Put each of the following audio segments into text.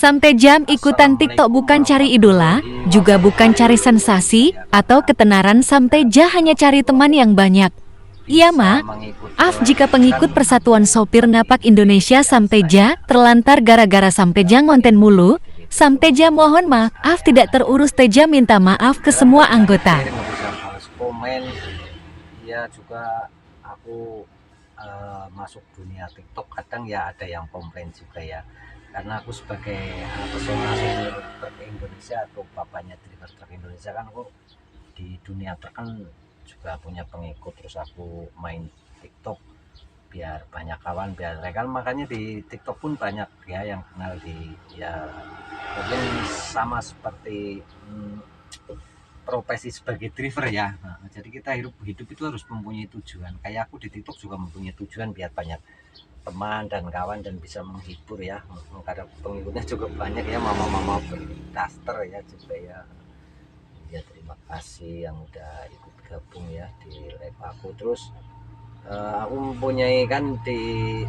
Sampai jam ikutan TikTok bukan cari idola, juga bukan cari sensasi, atau ketenaran sampai ja hanya cari teman yang banyak. Iya ma, maaf jika pengikut Persatuan Sopir Ngapak Indonesia sampai ja terlantar gara-gara sampai ja ngonten mulu, sampai ja mohon maaf tidak terurus teja minta maaf ke semua anggota. Komen ya juga aku masuk dunia TikTok kadang ya ada yang komplain juga ya karena aku sebagai pesona sopir truk Indonesia atau bapaknya driver truk Indonesia kan aku di dunia truk kan juga punya pengikut terus aku main TikTok biar banyak kawan biar legal makanya di TikTok pun banyak ya yang kenal di ya mungkin sama seperti profesi sebagai driver ya. Nah, jadi kita hidup itu harus mempunyai tujuan. Kayak aku di TikTok juga mempunyai tujuan biar banyak teman dan kawan dan bisa menghibur ya. Karena pengikutnya juga banyak ya, mama-mama daster ya juga ya. Ya terima kasih yang udah ikut gabung ya di live aku. Terus aku mempunyai kan di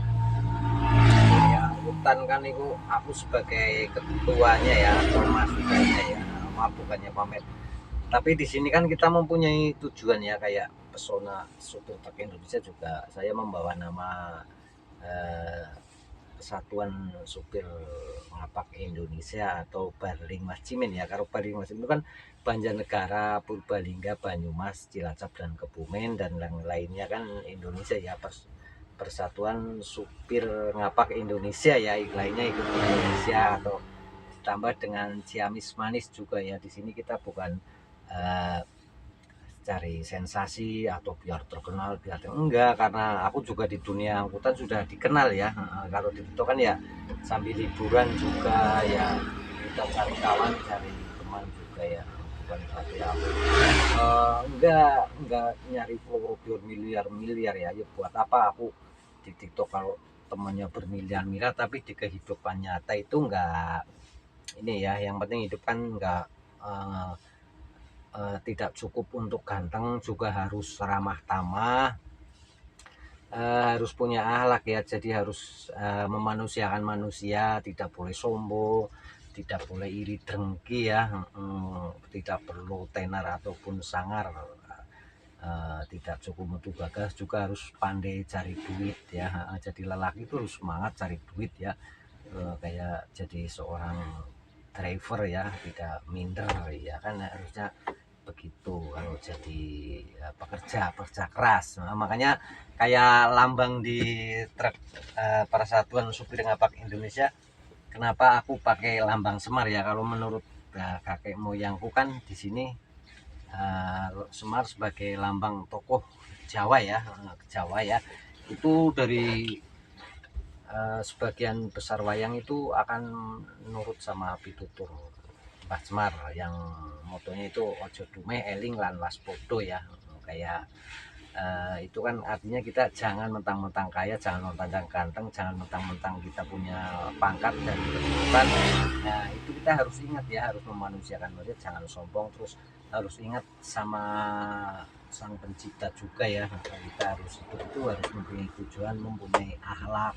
ya, hutan kan itu aku sebagai ketuanya ya atau masuknya ya. Maaf bukannya pamer tapi di sini kan kita mempunyai tujuan ya kayak pesona supir truk Indonesia juga saya membawa nama eh, Kesatuan Supir Ngapak Indonesia atau Barling Mas Cimin ya kalau Barling Mas Cimin itu kan Banjarnegara, Purbalingga, Banyumas, Cilacap dan Kebumen dan yang lainnya kan Indonesia ya Persatuan Supir Ngapak Indonesia ya lainnya ikut Indonesia atau ditambah dengan Ciamis Manis juga ya di sini kita bukan uh, cari sensasi atau biar terkenal biar enggak karena aku juga di dunia angkutan sudah dikenal ya kalau di situ kan ya sambil liburan juga ya kita cari kawan cari teman juga ya bukan berarti aku enggak nyari follower miliar-miliar ya ya buat apa aku di TikTok kalau temannya bermiliar-miliar tapi di kehidupan nyata itu enggak ini ya yang penting hidup kan enggak uh, tidak cukup untuk ganteng juga harus ramah tamah harus punya akhlak ya jadi harus memanusiakan manusia tidak boleh sombong tidak boleh iri dengki ya tidak perlu tenar ataupun sangar tidak cukup mutu gagas juga harus pandai cari duit ya jadi lelaki itu harus semangat cari duit ya kayak jadi seorang driver ya tidak minder ya kan harusnya begitu kalau jadi pekerja keras nah, makanya kayak lambang di truk Persatuan Supir Ngapak Indonesia kenapa aku pakai lambang Semar ya kalau menurut kakek moyangku kan di sini Semar sebagai lambang tokoh Jawa ya itu dari sebagian besar wayang itu akan nurut sama pitutur Mbah Semar yang motonya itu ojo dumeh eling lan waspodo ya kayak itu kan artinya kita jangan mentang-mentang kaya jangan mentang-mentang ganteng jangan mentang-mentang kita punya pangkat dan kedudukan nah itu kita harus ingat ya harus memanusiakan manusia jangan sombong terus harus ingat sama sang pencipta juga ya kita harus itu harus mempunyai tujuan mempunyai akhlak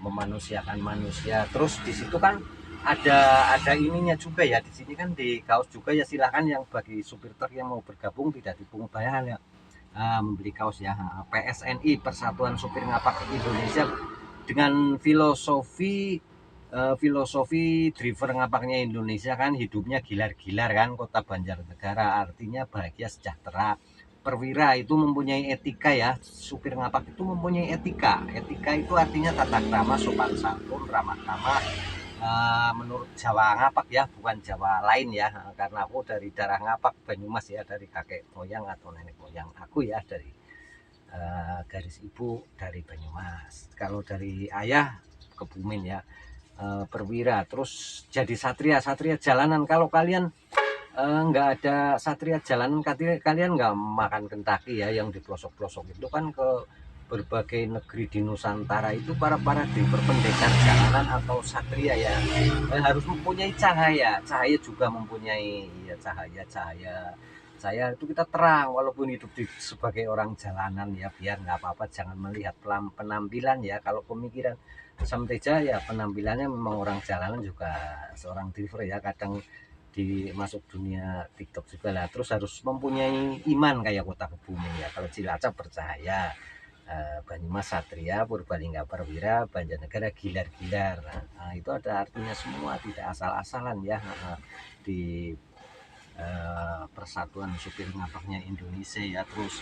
memanusiakan manusia terus di situ kan ada ininya juga ya di sini kan di kaos juga ya silakan yang bagi supir truk yang mau bergabung tidak dipungut bayaran ya membeli kaos ya PSNI Persatuan Supir Ngapak Indonesia dengan filosofi driver ngapaknya Indonesia kan hidupnya gilar-gilar kan kota Banjarnegara artinya bahagia sejahtera perwira itu mempunyai etika ya supir ngapak itu mempunyai etika itu artinya tata krama sopan santun ramah tamah menurut Jawa Ngapak ya bukan Jawa lain ya karena aku dari darah Ngapak Banyumas ya dari kakek moyang atau nenek moyang aku ya dari garis ibu dari Banyumas kalau dari ayah Kebumen ya perwira terus jadi satria jalanan kalau kalian nggak ada satria jalanan kalian nggak makan Kentucky ya yang di pelosok-pelosok itu kan ke berbagai negeri di Nusantara itu para driver pendekar jalanan atau satria ya harus mempunyai cahaya juga mempunyai ya cahaya itu kita terang walaupun hidup sebagai orang jalanan ya biar nggak apa-apa jangan melihat penampilan ya kalau pemikiran Samteja ya penampilannya memang orang jalanan juga seorang driver ya, kadang masuk dunia TikTok juga lah. Terus harus mempunyai iman kayak Kota Kebumen ya. Kalau Cilacap percaya, Banyumas Satria, Purbalingga Perwira, Banjarnegara Gilar-gilar. Nah, itu ada artinya semua, tidak asal-asalan ya. Di Persatuan Supir Ngapaknya Indonesia ya. Terus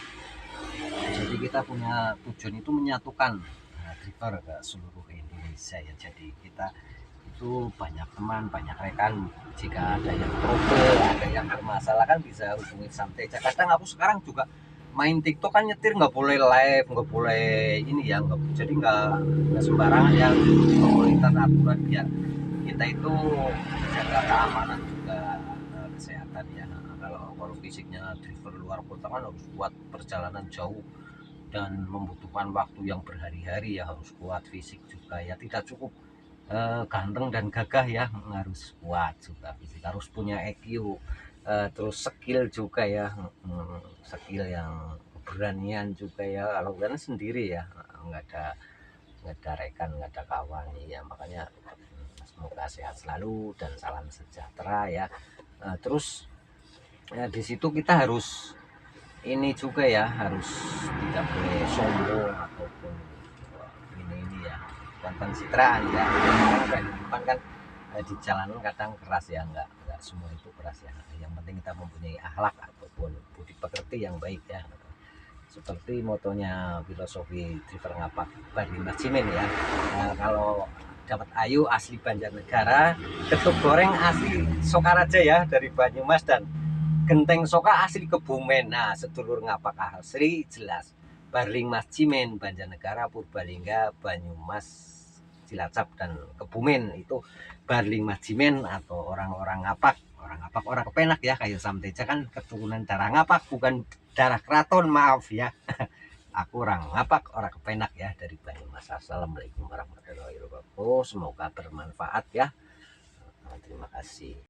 jadi kita punya tujuan itu menyatukan driver ke seluruh Indonesia ya. Jadi kita itu banyak teman, banyak rekan. Jika ada yang trouble, ada yang bermasalah kan bisa hubungi Samteja. Kadang aku sekarang juga main TikTok kan nyetir nggak boleh live, nggak boleh ini ya, nggak, jadi nggak sembarangan ya, pemerintah aturan biar kita itu jaga keamanan juga, kesehatan ya. Kalau fisiknya driver luar kota kan harus kuat, perjalanan jauh dan membutuhkan waktu yang berhari-hari ya, harus kuat fisik juga ya, tidak cukup ganteng dan gagah ya, harus kuat juga fisik, harus punya EQ, terus skill juga ya, skill yang keberanian juga ya. Kalau kan sendiri ya, nggak ada rekan, nggak ada kawan ya, makanya semoga sehat selalu dan salam sejahtera ya. Terus ya, di situ kita harus ini juga ya, harus tidak boleh sombong ataupun ini ya, bukan pencitraan ya. Karena di depan kan di jalanan kadang keras ya, nggak semua itu keras ya. Yang penting kita mempunyai akhlak ataupun budi pekerti yang baik ya. Seperti motonya filosofi driver ngapak Barli Majimin ya. Kalau dapat ayu asli Banjarnegara, ketuk goreng asli Sokaraja ya dari Banyumas, dan genteng soka asli Kebumen. Nah, sedulur ngapak asli jelas Barling Mas Cimen, Banjarnegara, Purbalingga, Banyumas, Cilacap dan Kebumen itu Barling Mas Cimen, atau orang-orang ngapak, orang kepenak ya, kayak Samteja kan keturunan darah ngapak, bukan darah keraton, maaf ya. Aku orang ngapak, orang kepenak ya, dari Banyumas. Assalamualaikum warahmatullahi wabarakatuh. Semoga bermanfaat ya. Terima kasih.